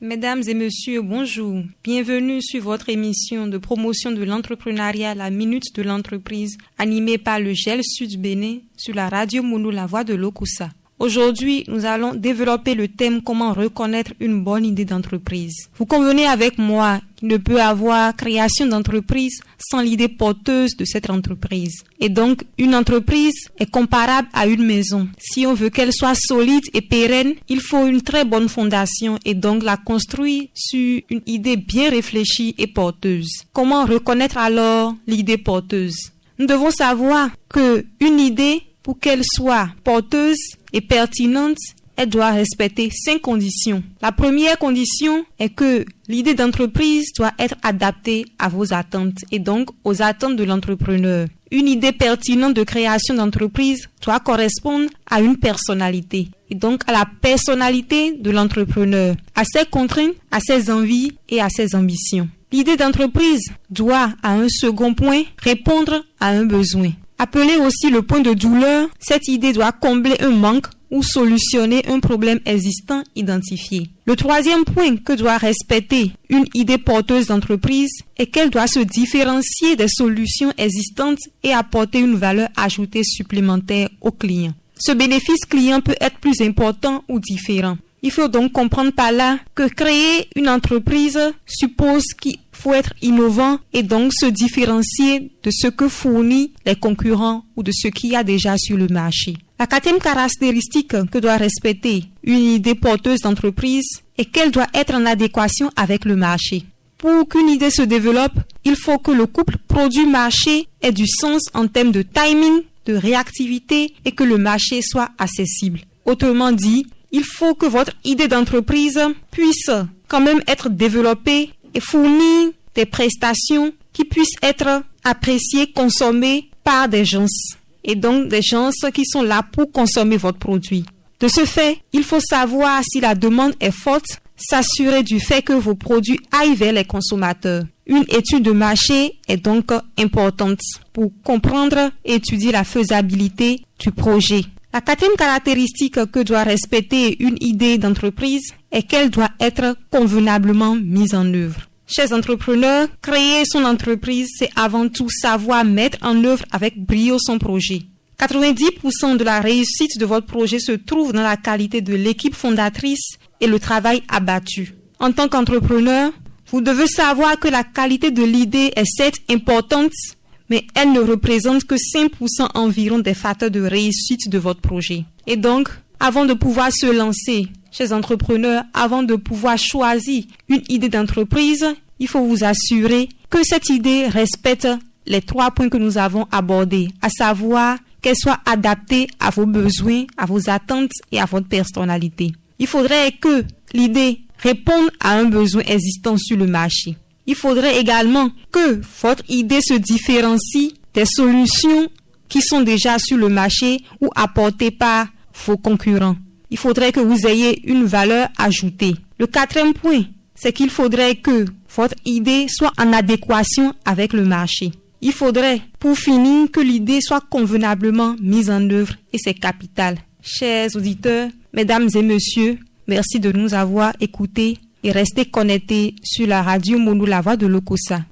Mesdames et messieurs, bonjour. Bienvenue sur votre émission de promotion de l'entrepreneuriat, la Minute de l'entreprise, animée par le GEL Sud Bénin sur la radio Mono La Voix de l'Okusa. Aujourd'hui, nous allons développer le thème comment reconnaître une bonne idée d'entreprise. Vous convenez avec moi qu'il ne peut avoir création d'entreprise sans l'idée porteuse de cette entreprise. Et donc, une entreprise est comparable à une maison. Si on veut qu'elle soit solide et pérenne, il faut une très bonne fondation et donc la construire sur une idée bien réfléchie et porteuse. Comment reconnaître alors l'idée porteuse? Nous devons savoir que une idée, pour qu'elle soit porteuse et pertinente, elle doit respecter 5 conditions. La première condition est que l'idée d'entreprise doit être adaptée à vos attentes et donc aux attentes de l'entrepreneur. Une idée pertinente de création d'entreprise doit correspondre à une personnalité et donc à la personnalité de l'entrepreneur, à ses contraintes, à ses envies et à ses ambitions. L'idée d'entreprise doit, à un second point, répondre à un besoin. Appelé aussi le point de douleur, cette idée doit combler un manque ou solutionner un problème existant identifié. Le troisième point que doit respecter une idée porteuse d'entreprise est qu'elle doit se différencier des solutions existantes et apporter une valeur ajoutée supplémentaire au client. Ce bénéfice client peut être plus important ou différent. Il faut donc comprendre par là que créer une entreprise suppose qu'il faut être innovant et donc se différencier de ce que fournissent les concurrents ou de ce qu'il y a déjà sur le marché. La quatrième caractéristique que doit respecter une idée porteuse d'entreprise est qu'elle doit être en adéquation avec le marché. Pour qu'une idée se développe, il faut que le couple produit-marché ait du sens en termes de timing, de réactivité et que le marché soit accessible. Autrement dit, il faut que votre idée d'entreprise puisse quand même être développée et fournir des prestations qui puissent être appréciées, consommées par des gens. Et donc des gens qui sont là pour consommer votre produit. De ce fait, il faut savoir si la demande est forte, s'assurer du fait que vos produits aillent vers les consommateurs. Une étude de marché est donc importante pour comprendre et étudier la faisabilité du projet. La quatrième caractéristique que doit respecter une idée d'entreprise est qu'elle doit être convenablement mise en œuvre. Chers entrepreneurs, créer son entreprise, c'est avant tout savoir mettre en œuvre avec brio son projet. 90% de la réussite de votre projet se trouve dans la qualité de l'équipe fondatrice et le travail abattu. En tant qu'entrepreneur, vous devez savoir que la qualité de l'idée est certes importante, mais elle ne représente que 5% environ des facteurs de réussite de votre projet. Et donc, avant de pouvoir se lancer, chers entrepreneurs, avant de pouvoir choisir une idée d'entreprise, il faut vous assurer que cette idée respecte les 3 points que nous avons abordés, à savoir qu'elle soit adaptée à vos besoins, à vos attentes et à votre personnalité. Il faudrait que l'idée réponde à un besoin existant sur le marché. Il faudrait également que votre idée se différencie des solutions qui sont déjà sur le marché ou apportées par vos concurrents. Il faudrait que vous ayez une valeur ajoutée. Le 4e point, c'est qu'il faudrait que votre idée soit en adéquation avec le marché. Il faudrait, pour finir, que l'idée soit convenablement mise en œuvre et c'est capital. Chers auditeurs, mesdames et messieurs, merci de nous avoir écoutés et restez connectés sur la radio Mono La Voix de l'Okusa.